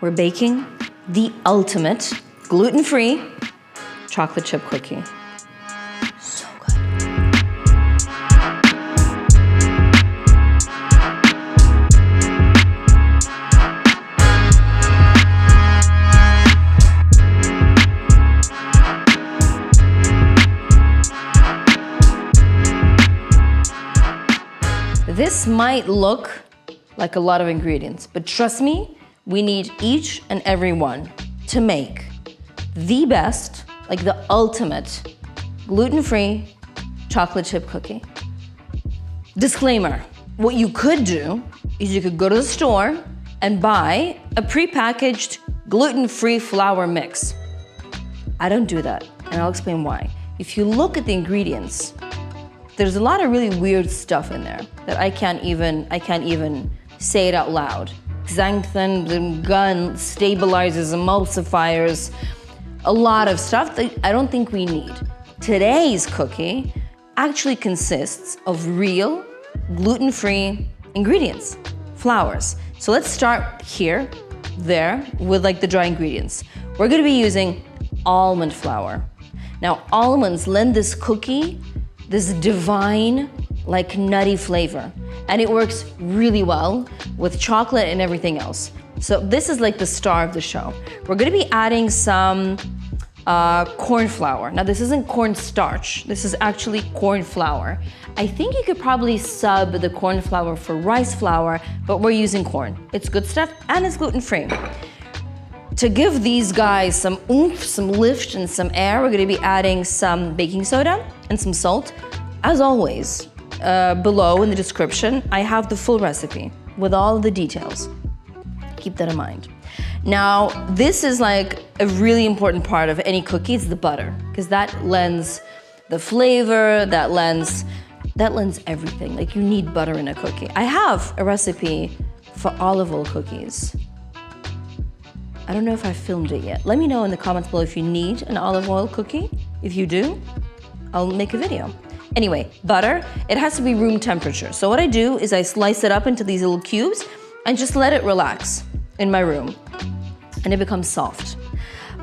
we're baking the ultimate gluten-free chocolate chip cookie. So good. This might look like a lot of ingredients, but trust me, we need each and every one to make the best, like the ultimate gluten-free chocolate chip cookie. Disclaimer, what you could do is you could go to the store and buy a prepackaged gluten-free flour mix. I don't do that, and I'll explain why. If you look at the ingredients, there's a lot of really weird stuff in there that I can't even say it out loud. Xanthan, gun, stabilizers, emulsifiers, a lot of stuff that I don't think we need. Today's cookie actually consists of real gluten-free ingredients, flours. So let's start here, there, with like the dry ingredients. We're gonna be using almond flour. Now, almonds lend this cookie this divine, like nutty flavor. And it works really well with chocolate and everything else. So this is like the star of the show. We're gonna be adding some corn flour. Now this isn't corn starch, this is actually corn flour. I think you could probably sub the corn flour for rice flour, but we're using corn. It's good stuff and it's gluten-free. To give these guys some oomph, some lift, and some air, we're gonna be adding some baking soda and some salt. As always, below in the description, I have the full recipe with all the details. Keep that in mind. Now, this is like a really important part of any cookie, it's the butter, because that lends the flavor, that lends everything. Like you need butter in a cookie. I have a recipe for olive oil cookies. I don't know if I filmed it yet. Let me know in the comments below if you need an olive oil cookie. If you do, I'll make a video. Anyway, butter, it has to be room temperature. So what I do is I slice it up into these little cubes and just let it relax in my room. And it becomes soft.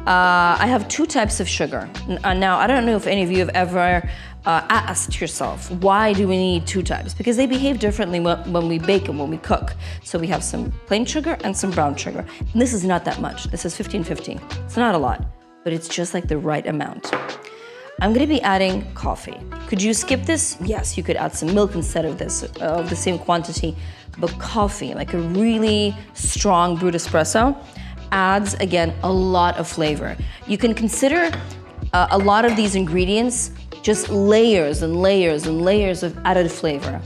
I have two types of sugar. Now, I don't know if any of you have ever asked yourself, why do we need two types? Because they behave differently when we bake and when we cook. So we have some plain sugar and some brown sugar. And this is not that much. This is 15-15. It's not a lot, but it's just like the right amount. I'm gonna be adding coffee. Could you skip this? Yes, you could add some milk instead of this, of the same quantity. But coffee, like a really strong brewed espresso, adds, again, a lot of flavor. You can consider a lot of these ingredients just layers and layers and layers of added flavor.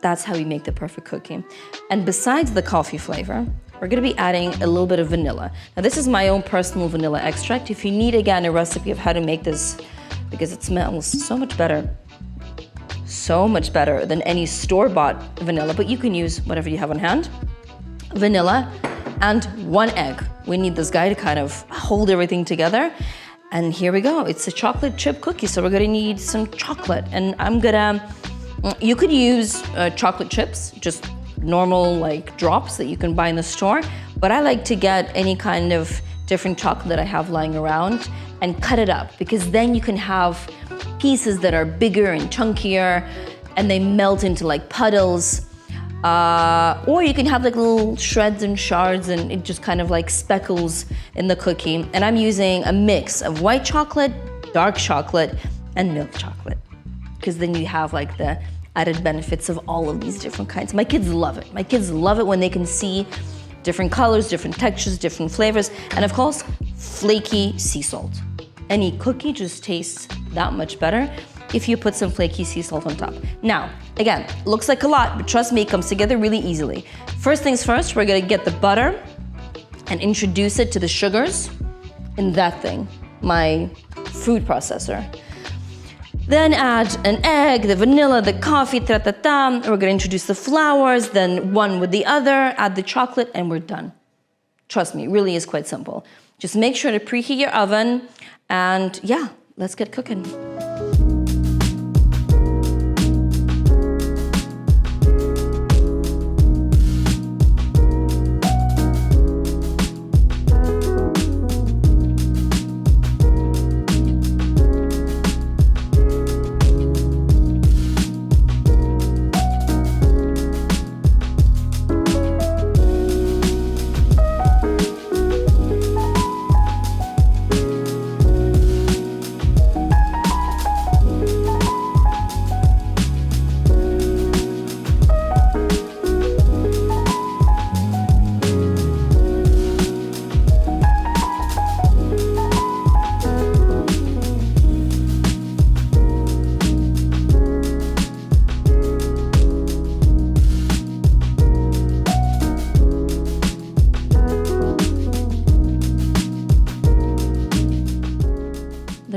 That's how we make the perfect cookie. And besides the coffee flavor, we're gonna be adding a little bit of vanilla. Now this is my own personal vanilla extract. If you need, again, a recipe of how to make this, because it smells so much better than any store-bought vanilla, but you can use whatever you have on hand. Vanilla and 1 egg. We need this guy to kind of hold everything together. And here we go, it's a chocolate chip cookie, so we're gonna need some chocolate. And you could use chocolate chips, just normal like drops that you can buy in the store, but I like to get any kind of different chocolate that I have lying around and cut it up, because then you can have pieces that are bigger and chunkier and they melt into like puddles. Or you can have like little shreds and shards and it just kind of like speckles in the cookie. And I'm using a mix of white chocolate, dark chocolate, and milk chocolate, because then you have like the added benefits of all of these different kinds. My kids love it. My kids love it when they can see different colors, different textures, different flavors, and of course, flaky sea salt. Any cookie just tastes that much better if you put some flaky sea salt on top. Now, again, looks like a lot, but trust me, it comes together really easily. First things first, we're gonna get the butter and introduce it to the sugars in that thing, my food processor. Then add an egg, the vanilla, the coffee, ta-ta-ta. We're gonna introduce the flours, then one with the other, add the chocolate, and we're done. Trust me, it really is quite simple. Just make sure to preheat your oven, and yeah, let's get cooking.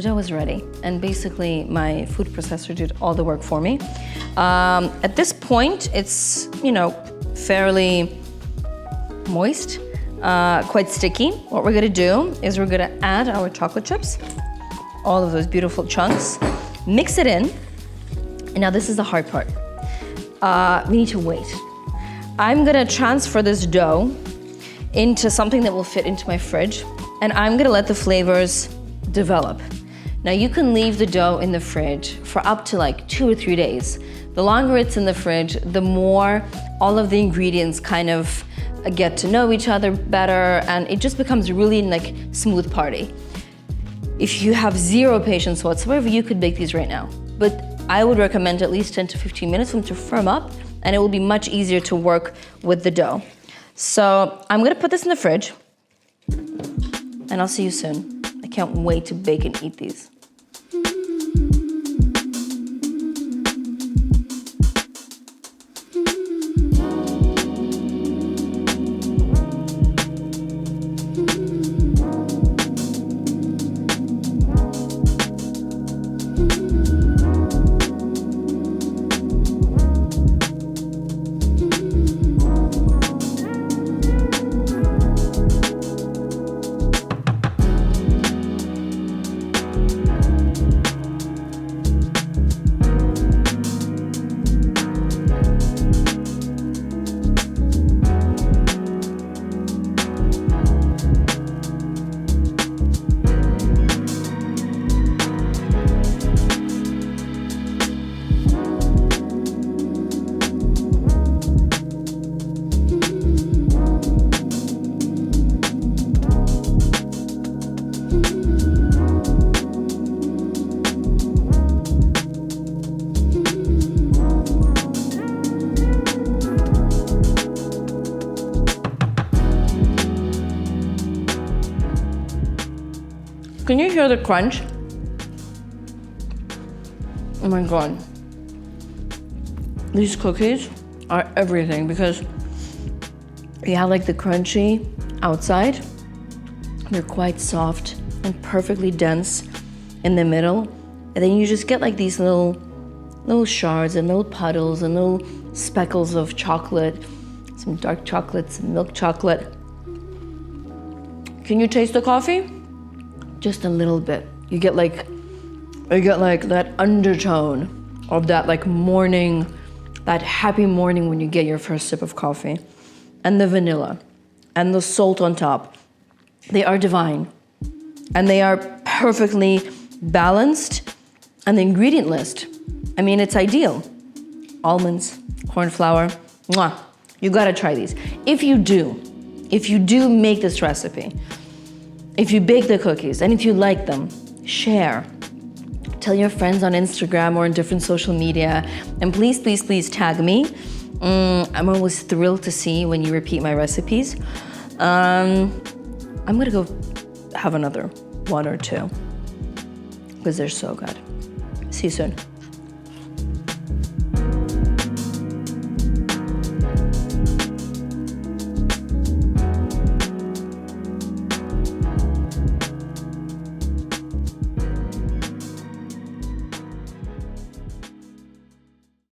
dough is ready. And basically my food processor did all the work for me. At this point, it's, fairly moist, quite sticky. What we're gonna do is we're gonna add our chocolate chips, all of those beautiful chunks, mix it in. And now this is the hard part. We need to wait. I'm gonna transfer this dough into something that will fit into my fridge, and I'm gonna let the flavors develop. Now you can leave the dough in the fridge for up to like 2 or 3 days. The longer it's in the fridge, the more all of the ingredients kind of get to know each other better, and it just becomes really like smooth party. If you have zero patience whatsoever, you could bake these right now. But I would recommend at least 10 to 15 minutes for them to firm up, and it will be much easier to work with the dough. So I'm gonna put this in the fridge, and I'll see you soon. I can't wait to bake and eat these. Can you hear the crunch? Oh my God. These cookies are everything because you have like the crunchy outside. They're quite soft and perfectly dense in the middle. And then you just get like these little shards and little puddles and little speckles of chocolate, some dark chocolate, some milk chocolate. Can you taste the coffee? Just a little bit. You get like that undertone of that like morning, that happy morning when you get your first sip of coffee. And the vanilla and the salt on top. They are divine. And they are perfectly balanced. And the ingredient list, I mean, it's ideal. Almonds, corn flour, mwah. You gotta try these. If you do make this recipe, if you bake the cookies, and if you like them, share. Tell your friends on Instagram or on different social media. And please, please, please tag me. I'm always thrilled to see when you repeat my recipes. I'm gonna go have another 1 or 2 because they're so good. See you soon.